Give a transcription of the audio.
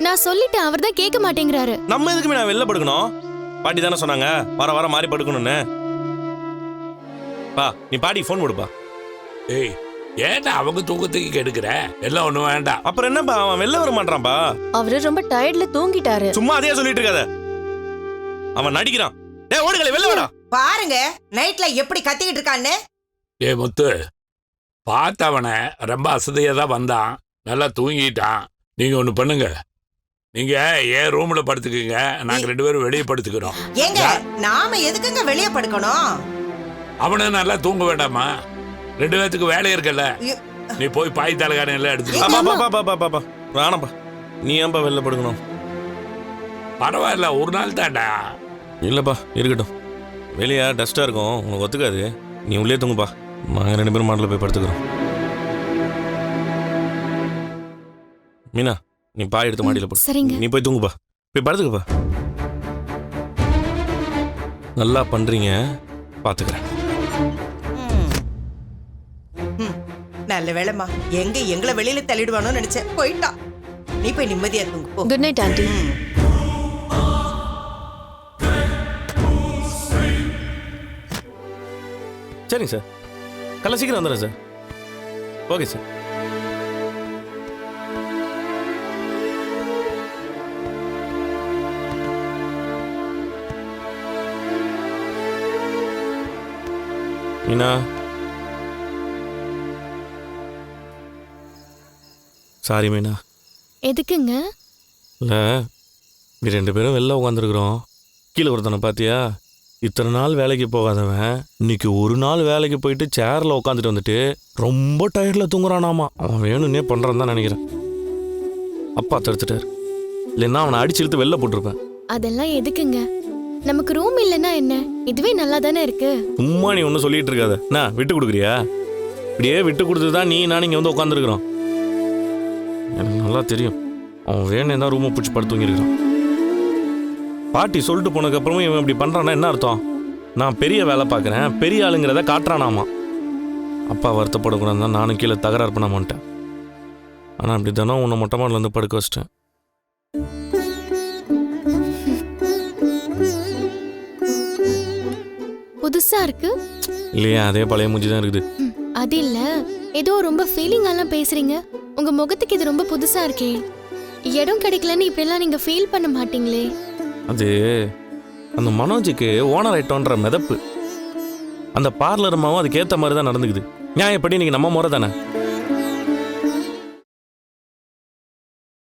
நான் சொல்லிட்டேன், அவர் தான் கேட்க மாட்டேங்கிறாரு. நம்ம எதுக்குமே நான் வெளில படுக்கணும்? பாட்டி தானே சொன்னாங்க வர வர மாறி படுக்கணும்னு. பா நீ பாட்டி ஃபோன் போடுப்பா. ஏய் ஏன்டா அவங்க தூக்கத்துக்கு கெடுக்கிற? எல்லாம் ஒண்ணு வேண்டாம். அப்புறம் என்னப்பா அவன் வெளில வர மாட்டான்ப்பா. அவரு ரொம்ப டயர்ட்ல தூங்கிட்டாரு. சும்மா அதே சொல்லிட்டு இருக்காத, அவன் நடிக்கிறான். டேய் ஓடுகளே வெளில வாடா. பாருங்க நைட்ல எப்படி கத்திக்கிட்டு இருக்கான்னு. ஏய் முத்து, பார்த்தவனை ரொம்ப அசதியா தான் வந்தான், நல்லா தூங்கிட்டான். நீங்க ஒண்ணு பண்ணுங்க, நீங்க ஏன் ரூம்ல படுத்துக்குங்க, நாங்க 2 பேரும் வெளியே படுத்துக்கிறோம். ஏங்க நாம எதுக்குங்க வெளியே படுக்கணும்? அவனை நல்லா தூங்க வேண்டாமா? 2 பேத்துக்கு வேலை இருக்குல்ல. நீ போய் பாய் தலைகாரம் எல்லாம் எடுத்து. வேணாப்பா, நீ ஏன்பா வெளில படுக்கணும்? பரவாயில்ல, ஒரு நாள் தான்டா. இல்லப்பா இருக்கட்டும், வெளியே டஸ்டா இருக்கும், உனக்கு ஒத்துக்காது. நீ உள்ளே தூங்குப்பா, நாங்கள் 2 பேரும் மாடல போய் படுத்துக்கிறோம். மீனா நீ பாய் எடுத்து மாடியில் போடு. சரிங்க. நீ போய் தூங்குப்பா, போய் படுத்துக்கப்பா. நல்லா பண்றீங்க, பாத்துக்கிறேன். நல்ல வேலைமா, எங்களை வெளியில தள்ளிடுவானு நினைச்சேன், போயிட்டான். நீ போய் நிம்மதியா தூங்கு போ. Good night aunty. சரிங்க சார், காலைல சீக்கிரம் வந்துடுறேன் sir. Okay sir. Meena sorry Meena. எதுக்குங்க? இல்லை நீ 2 பேரும் வெளில உட்காந்துருக்குறோம், கீழே ஒருத்தனை பார்த்தியா? இத்தனை நாள் வேலைக்கு போகாதவன் இன்னைக்கு ஒரு நாள் வேலைக்கு போயிட்டு சேரில் உட்காந்துட்டு வந்துட்டு ரொம்ப டயர்டில் தூங்குறானாமா. அவன் வேணும்னே பண்ணுறான் தான் நினைக்கிறேன். அப்பா தடுத்துட்டார், இல்லைன்னா அவனை அடிச்சு இழுத்து வெளில போட்டிருப்பேன். அதெல்லாம் எதுக்குங்க? நமக்கு ரூம் இல்லைன்னா என்ன, இதுவே நல்லா தானே இருக்கு. சும்மா நீ ஒன்றும் சொல்லிட்டு இருக்காத. என்ன விட்டு கொடுக்குறியா? இப்படியே விட்டு கொடுத்து தான் நீ நான் இங்கே வந்து உட்காந்துருக்குறோம். எனக்கு நல்லா தெரியும், அவன் வேணும் தான் ரூமை பிடிச்சி படுத்து தூங்கியிருக்கிறான். பாட்டி சொல்லிட்டு போனதுக்கப்புறமும் இவன் இப்படி பண்ணுறான்னா என்ன அர்த்தம்? நான் பெரிய வேலை பார்க்குறேன், பெரிய ஆளுங்கிறத காட்டுறானாமா. அப்பா வருத்தப்படக்கூடாது தான் நானும் கீழே தகராறு பண்ண மாட்டேன். ஆனால் அப்படி தானே உன்னை மொட்டை மாடில் வந்து படுக்க வச்சிட்டேன். புதுசா இருக்கு இல்லையா? அதே பழைய மூஞ்சி தான் இருக்குது. அது இல்ல, ஏதோ ரொம்ப ஃபீலிங்காலாம் பேசுறீங்க. உங்க முகத்துக்கு இது ரொம்ப புதுசா இருக்கே. இடம் கிடைக்கலன்னு இப்பெல்லாம் நீங்க ஃபீல் பண்ண மாட்டீங்களே? அது அந்த மனோஜுக்கு ஓனர் ஆயிட்டோன்ற மிதப்பு. அந்த பார்லர் அம்மாவும் அதுக்கேற்ற மாதிரி தான் நடந்துக்குது. நியாயப்படி இன்னைக்கு நம்ம முறை தானே.